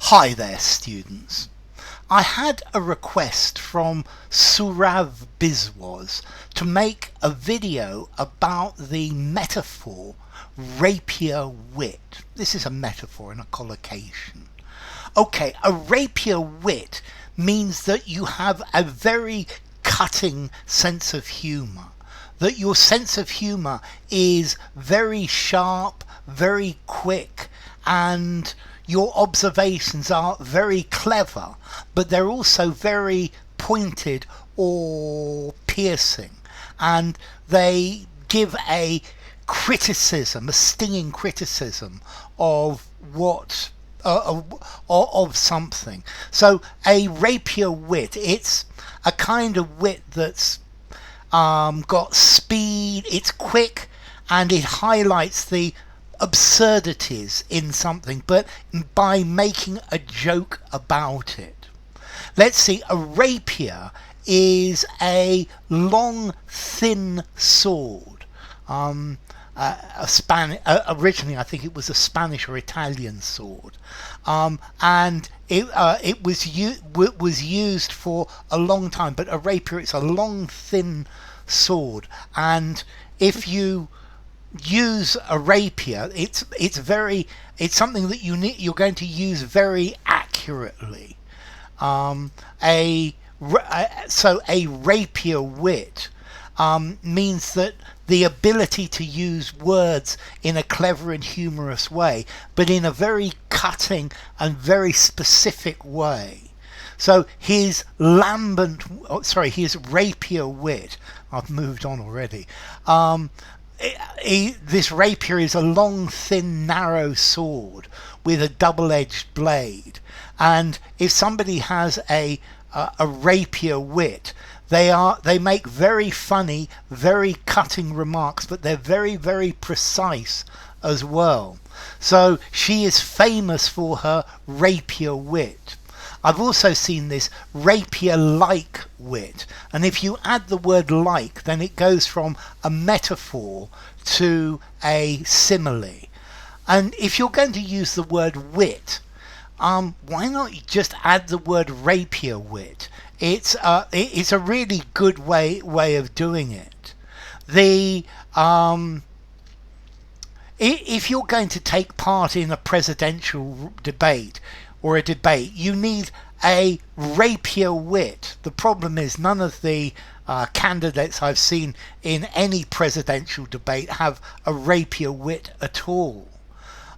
Hi there, students. I had a request from Surav Biswas to make a video about the metaphor Rapier Wit. This is a metaphor and a collocation. Okay, a rapier wit means that you have a very cutting sense of humour. That your sense of humour is very sharp, very quick, and your observations are very clever, but they're also very pointed or piercing, and they give a criticism, a stinging criticism of what of something. So a rapier wit, it's a kind of wit that's got speed, it's quick, and it highlights the absurdities in something, but by making a joke about it. Let's see, a rapier is a long, thin sword. Originally, I think it was a Spanish or Italian sword, and it was used for a long time. But a rapier, it's a long, thin sword, and if you use a rapier, it's something that you're going to use very accurately. So a rapier wit means that the ability to use words in a clever and humorous way, but in a very cutting and very specific way. So his rapier wit, I've moved on already. This rapier is a long, thin, narrow sword with a double-edged blade, and if somebody has a rapier wit, they make very funny, very cutting remarks, but they're very, very precise as well. So she is famous for her rapier wit. I've also seen this rapier-like wit, and if you add the word like, then it goes from a metaphor to a simile. And if you're going to use the word wit, why not just add the word rapier wit? It's a really good way of doing it. If you're going to take part in a presidential debate or a debate, you need a rapier wit. The problem is none of the candidates I've seen in any presidential debate have a rapier wit at all.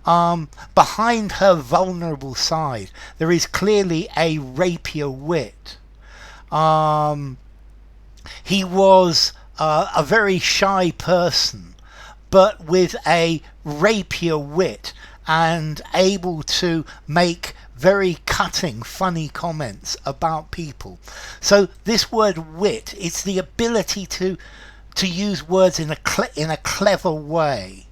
Behind her vulnerable side, there is clearly a rapier wit. He was a very shy person, but with a rapier wit and able to make very cutting, funny comments about people. So this word wit, it's the ability to use words in a clever way.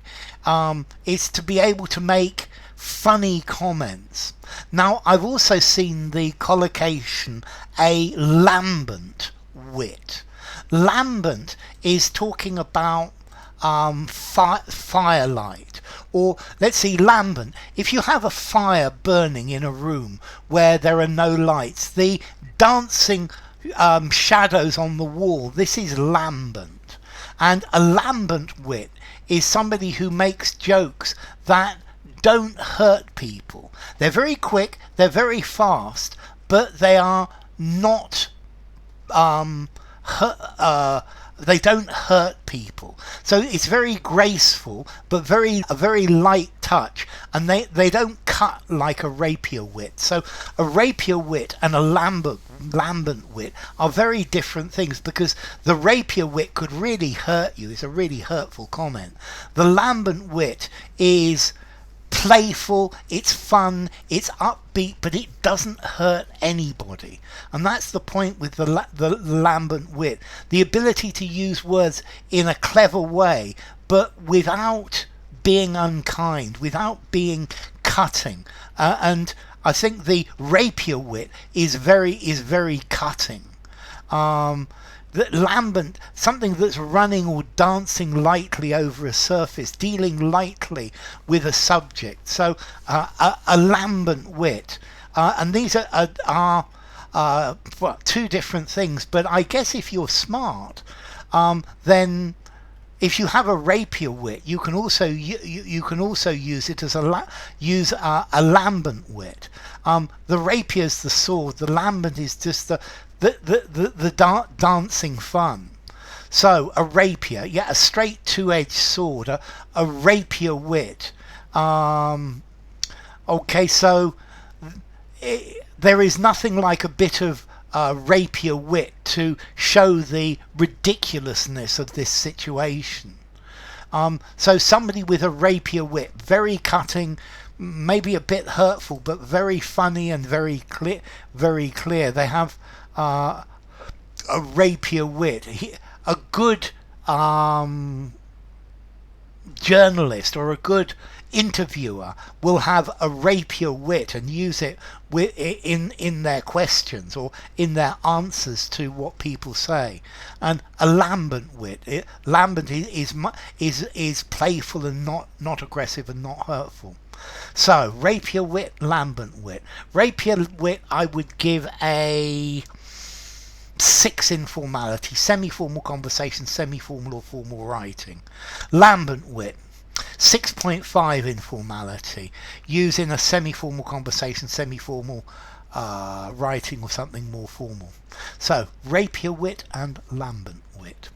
It's to be able to make funny comments. Now, I've also seen the collocation a lambent wit. Lambent is talking about firelight, or let's see, lambent, if you have a fire burning in a room where there are no lights, the dancing shadows on the wall, this is lambent. And a lambent wit is somebody who makes jokes that don't hurt people. They're very quick, they're very fast, but they are not they don't hurt people. So it's very graceful, but a very light touch, and they don't cut like a rapier wit. So a rapier wit and a lambent wit are very different things, because the rapier wit could really hurt you. It's a really hurtful comment. The lambent wit is playful, it's fun, it's upbeat, but it doesn't hurt anybody. And that's the point with the lambent wit, the ability to use words in a clever way, but without being unkind, without being cutting. And I think the rapier wit is very cutting. That lambent, something that's running or dancing lightly over a surface, dealing lightly with a subject. So a lambent wit and these are well, two different things. But I guess if you're smart, then if you have a rapier wit, you can also you can also use it as a lambent wit. The rapier's the sword. The lambent is just the dancing fun. So a rapier, yeah, a straight two-edged sword, a rapier wit. Okay, so there is nothing like a bit of rapier wit to show the ridiculousness of this situation. So somebody with a rapier wit, very cutting, maybe a bit hurtful, but very funny and very clear. Very clear. They have a rapier wit. A good journalist or a good interviewer will have a rapier wit and use it in their questions or in their answers to what people say. And a lambent wit, lambent is playful and not aggressive and not hurtful. So rapier wit, lambent wit. Rapier wit I would give a 6 in formality, semi-formal conversation, semi-formal or formal writing. Lambent wit, 6.5 in formality, used in a semi-formal conversation, semi-formal writing or something more formal. So rapier wit and lambent wit.